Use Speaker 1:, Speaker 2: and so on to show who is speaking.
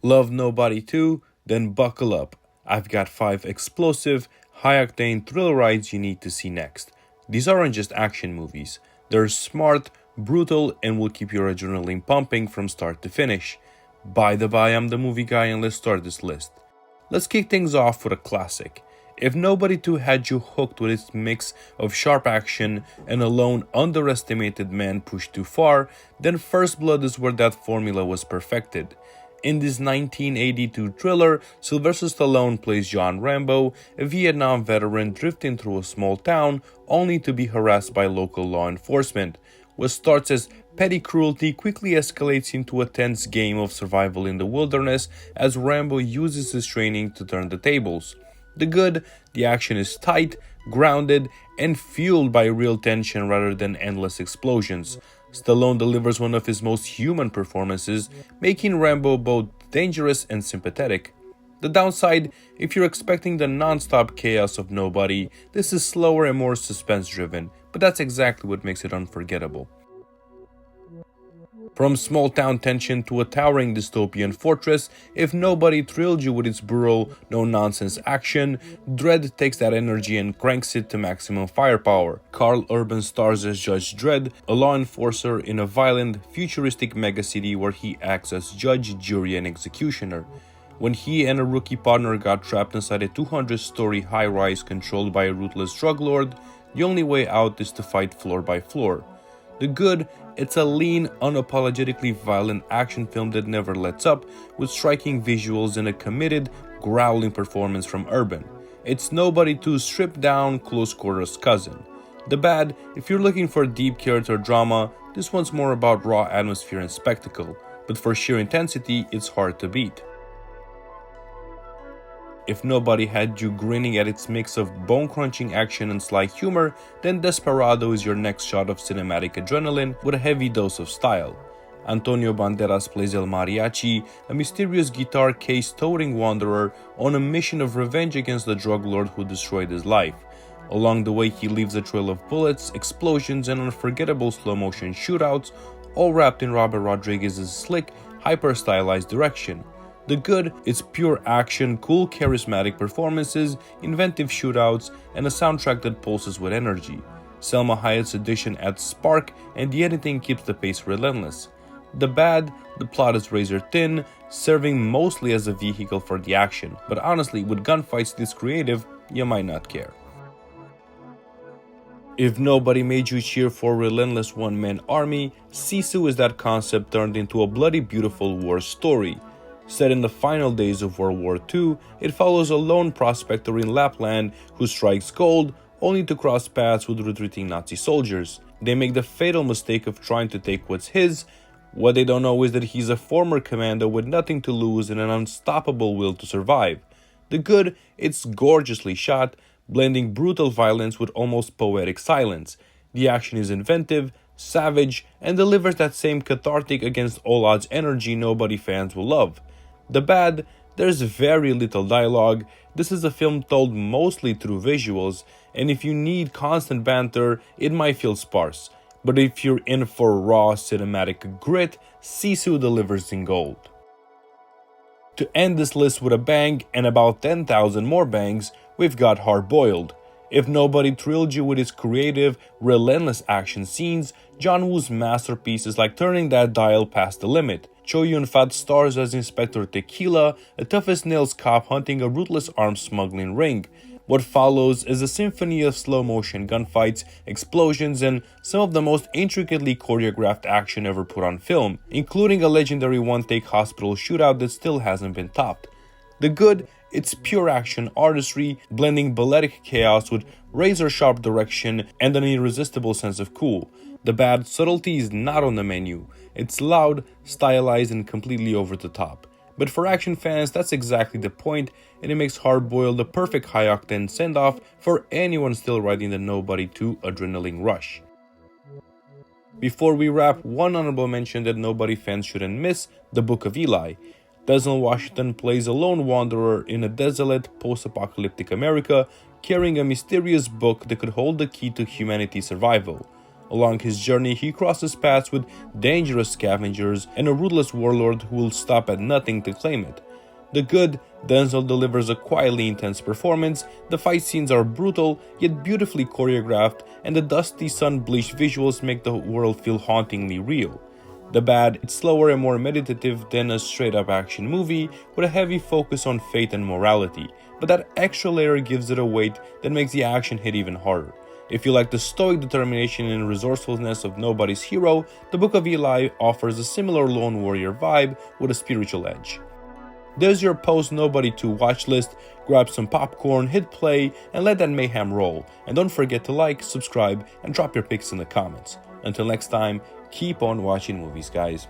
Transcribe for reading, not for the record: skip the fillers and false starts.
Speaker 1: Love Nobody 2? Then buckle up. I've got 5 explosive, high-octane thrill rides you need to see next. These aren't just action movies. They're smart, brutal, and will keep your adrenaline pumping from start to finish. By the by, I'm the movie guy and let's start this list. Let's kick things off with a classic. If Nobody 2 had you hooked with its mix of sharp action and a lone underestimated man pushed too far, then First Blood is where that formula was perfected. In this 1982 thriller, Sylvester Stallone plays John Rambo, a Vietnam veteran drifting through a small town only to be harassed by local law enforcement. What starts as petty cruelty quickly escalates into a tense game of survival in the wilderness as Rambo uses his training to turn the tables. The good, the action is tight, grounded, and fueled by real tension rather than endless explosions. Stallone delivers one of his most human performances, making Rambo both dangerous and sympathetic. The downside, if you're expecting the non-stop chaos of Nobody, this is slower and more suspense-driven, but that's exactly what makes it unforgettable. From small-town tension to a towering dystopian fortress, if Nobody thrilled you with its brutal, no-nonsense action, Dredd takes that energy and cranks it to maximum firepower. Karl Urban stars as Judge Dredd, a law enforcer in a violent, futuristic megacity where he acts as judge, jury, and executioner. When he and a rookie partner got trapped inside a 200-story high-rise controlled by a ruthless drug lord, the only way out is to fight floor by floor. The good, it's a lean, unapologetically violent action film that never lets up, with striking visuals and a committed, growling performance from Urban. It's Nobody 2's stripped-down, close-quarters cousin. The bad, if you're looking for deep character drama, this one's more about raw atmosphere and spectacle, but for sheer intensity, it's hard to beat. If Nobody had you grinning at its mix of bone-crunching action and sly humor, then Desperado is your next shot of cinematic adrenaline with a heavy dose of style. Antonio Banderas plays El Mariachi, a mysterious guitar case-toting wanderer on a mission of revenge against the drug lord who destroyed his life. Along the way, he leaves a trail of bullets, explosions, and unforgettable slow-motion shootouts, all wrapped in Robert Rodriguez's slick, hyper-stylized direction. The good, it's pure action, cool charismatic performances, inventive shootouts, and a soundtrack that pulses with energy. Selma Hayek's edition adds spark, and the editing keeps the pace relentless. The bad, the plot is razor thin, serving mostly as a vehicle for the action, but honestly, with gunfights this creative, you might not care. If Nobody made you cheer for a relentless one-man army, Sisu is that concept turned into a bloody beautiful war story. Set in the final days of World War II, it follows a lone prospector in Lapland who strikes gold only to cross paths with retreating Nazi soldiers. They make the fatal mistake of trying to take what's his. What they don't know is that he's a former commando with nothing to lose and an unstoppable will to survive. The good, it's gorgeously shot, blending brutal violence with almost poetic silence. The action is inventive, savage, and delivers that same cathartic against all odds energy Nobody fans will love. The bad, there's very little dialogue. This is a film told mostly through visuals, and if you need constant banter, it might feel sparse. But if you're in for raw cinematic grit, Sisu delivers in gold. To end this list with a bang, and about 10,000 more bangs, we've got Hard Boiled. If Nobody thrilled you with its creative, relentless action scenes, John Woo's masterpiece is like turning that dial past the limit. Chow Yun-fat stars as Inspector Tequila, a tough-as-nails cop hunting a ruthless arms smuggling ring. What follows is a symphony of slow-motion gunfights, explosions, and some of the most intricately choreographed action ever put on film, including a legendary one-take hospital shootout that still hasn't been topped. The good, it's pure action artistry, blending balletic chaos with razor-sharp direction and an irresistible sense of cool. The bad, subtlety is not on the menu. It's loud, stylized, and completely over the top. But for action fans, that's exactly the point, and it makes Hard Boiled the perfect high-octane send-off for anyone still riding the Nobody 2 adrenaline rush. Before we wrap, one honorable mention that Nobody fans shouldn't miss, The Book of Eli. Denzel Washington plays a lone wanderer in a desolate, post-apocalyptic America, carrying a mysterious book that could hold the key to humanity's survival. Along his journey, he crosses paths with dangerous scavengers and a ruthless warlord who will stop at nothing to claim it. The Good, Denzel delivers a quietly intense performance. The fight scenes are brutal yet beautifully choreographed, and the dusty sun-bleached visuals make the world feel hauntingly real. The Bad, it's slower and more meditative than a straight-up action movie, with a heavy focus on fate and morality, but that extra layer gives it a weight that makes the action hit even harder. If you like the stoic determination and resourcefulness of Nobody's Hero, The Book of Eli offers a similar lone warrior vibe with a spiritual edge. There's your post Nobody 2 watch list. Grab some popcorn, hit play, and let that mayhem roll. And don't forget to like, subscribe, and drop your picks in the comments. Until next time, keep on watching movies, guys.